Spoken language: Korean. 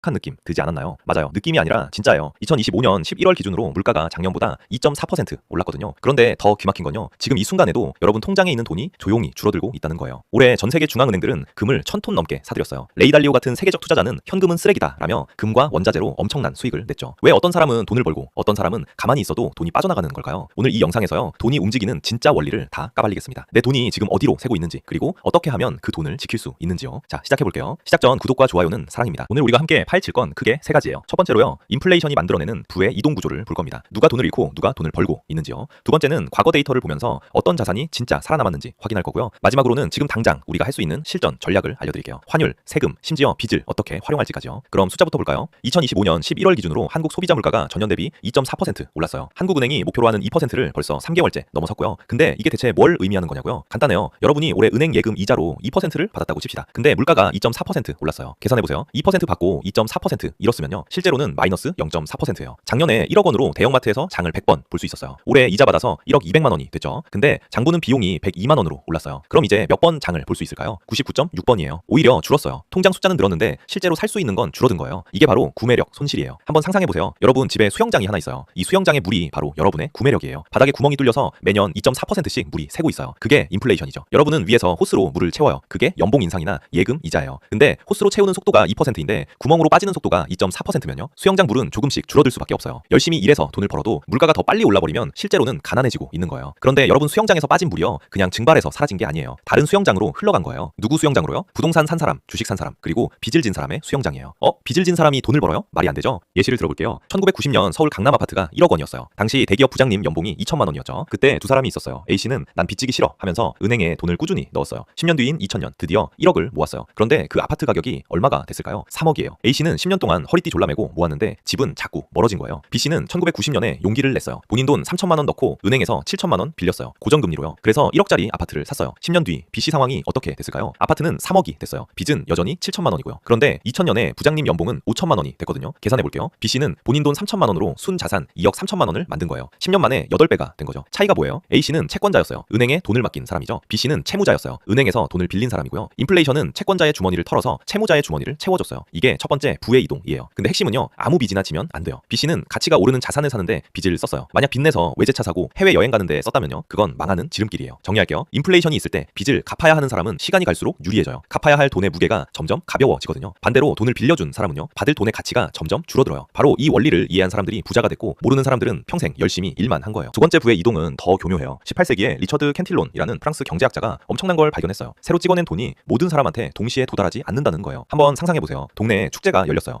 익숙한 느낌 들지 않았나요? 맞아요. 느낌이 아니라 진짜예요. 2025년 11월 기준으로 물가가 작년보다 2.4% 올랐거든요. 그런데 더 귀막힌 건요. 지금 이 순간에도 여러분 통장에 있는 돈이 조용히 줄어들고 있다는 거예요. 올해 전 세계 중앙은행들은 금을 1000톤 넘게 사들였어요. 레이 달리오 같은 세계적 투자자는 현금은 쓰레기다 라며 금과 원자재로 엄청난 수익을 냈죠. 왜 어떤 사람은 돈을 벌고 어떤 사람은 가만히 있어도 돈이 빠져나가는 걸까요? 오늘 이 영상에서요. 돈이 움직이는 진짜 원리를 다 까발리겠습니다. 내 돈이 지금 어디로 새고 있는지, 그리고 어떻게 하면 그 돈을 지킬 수 있는지요. 자, 시작해볼게요. 시작 전 구독과 좋아요는 사랑입니다. 오늘 우리가 함께 파헤칠 건 크게 세 가지예요. 첫 번째로요. 인플레이션이 만들어내는 부의 이동 구조를 볼 겁니다. 누가 돈을 잃고 누가 돈을 벌고 있는지요. 두 번째는 과거 데이터를 보면서 어떤 자산이 진짜 살아남았는지 확인할 거고요. 마지막으로는 지금 당장 우리가 할 수 있는 실전 전략을 알려드릴게요. 환율, 세금, 심지어 빚을 어떻게 활용할지까지요. 그럼 숫자부터 볼까요? 2025년 11월 기준으로 한국 소비자 물가가 전년 대비 2.4% 올랐어요. 한국은행이 목표로 하는 2%를 벌써 3개월째 넘어섰고요. 근데 이게 대체 뭘 의미하는 거냐고요? 간단해요. 여러분이 올해 은행 예금 이자로 2%를 받았다고 칩시다. 근데 물가가 2.4% 올랐어요. 계산해보세요. 2% 받고 2.4% 잃었으면요. 실제로는 마이너스 0.4%예요. 작년에 1억 원으로 대형마트에서 장을 100번 볼 수 있었어요. 올해 이자 받아서 1억 200만 원이 됐죠. 근데 장 보는 비용이 102만 원으로 올랐어요. 그럼 이제 몇 번 장을 볼 수 있을까요? 99.6번이에요. 오히려 줄었어요. 통장 숫자는 늘었는데 실제로 살 수 있는 건 줄어든 거예요. 이게 바로 구매력 손실이에요. 한번 상상해보세요. 여러분 집에 수영장이 하나 있어요. 이 수영장의 물이 바로 여러분의 구매력이에요. 바닥에 구멍이 뚫려서 매년 2.4%씩 물이 새고 있어요. 그게 인플레이션이죠. 여러분은 위에서 호스로 물을 채워요. 그게 연봉 인상이나 예금 이자예요. 근데 호스로 채우는 속도가 2%인데 구멍으로 빠지는 속도가 2.4%면요. 수영장 물은 조금씩 줄어들 수밖에 없어요. 열심히 일해서 돈을 벌어도 물가가 더 빨리 올라버리면 실제로는 가난해지고 있는 거예요. 그런데 여러분 수영장에서 빠진 물이요. 그냥 증발해서 사라진 게 아니에요. 다른 수영장으로 흘러간 거예요. 누구 수영장으로요? 부동산 산 사람, 주식 산 사람, 그리고 빚을 진 사람의 수영장이에요. 빚을 진 사람이 돈을 벌어요? 말이 안 되죠? 예시를 들어볼게요. 1990년 서울 강남 아파트가 1억 원이었어요. 당시 대기업 부장님 연봉이 2천만 원이었죠. 그때 두 사람이 있었어요. A씨는 난 빚지기 싫어 하면서 은행에 돈을 꾸준히 넣었어요. 10년 뒤인 2000년 드디어 1억을 모았어요. 그런데 그 아파트 가격이 얼마가 됐을까요? 3억이에요. A씨는 10년 동안 허리띠 졸라매고 모았는데 집은 자꾸 멀어진 거예요. B씨는 1990년에 용기를 냈어요. 본인 돈 3천만 원 넣고 은행에서 7천만 원 빌렸어요. 고정금리로요. 그래서 1억짜리 아파트를 샀어요. 10년 뒤 B씨 상황이 어떻게 됐을까요? 아파트는 3억이 됐어요. 빚은 여전히 7천만 원이고요. 그런데 2000년에 부장님 연봉은 5천만 원이 됐거든요. 계산해 볼게요. B씨는 본인 돈 3천만 원으로 순 자산 2억 3천만 원을 만든 거예요. 10년 만에 8배가 된 거죠. 차이가 뭐예요? A씨는 채권자였어요. 은행에 돈을 맡긴 사람이죠. B씨는 채무자였어요. 은행에서 돈을 빌린 사람이고요. 인플레이션은 채권자의 주머니를 털어서 채무자의 주머니를 채워줬어요. 이게 첫 번째 부의 이동이에요. 근데 핵심은요. 아무 빚이나 지면 안 돼요. B씨는 가치가 오르는 자산을 사는데 빚을 썼어요. 만약 빚내서 외제차 사고 해외 여행 가는데 썼다면요. 그건 망하는 지름길이에요. 정리할게요. 인플레이션이 있을 때 빚을 갚아야 하는 사람은 시간이 갈수록 유리해져요. 갚아야 할 돈의 무게가 점점 가벼워지거든요. 반대로 돈을 빌려준 사람은요. 받을 돈의 가치가 점점 줄어들어요. 바로 이 원리를 이해한 사람들이 부자가 됐고 모르는 사람들은 평생 열심히 일만 한 거예요. 두 번째 부의 이동은 더 교묘해요. 18세기에 리처드 캔틸론이라는 프랑스 경제학자가 엄청난 걸 발견했어요. 새로 찍어낸 돈이 모든 사람한테 동시에 도달하지 않는다는 거예요. 한번 상상해보세요. 동네에 축제가 열렸어요.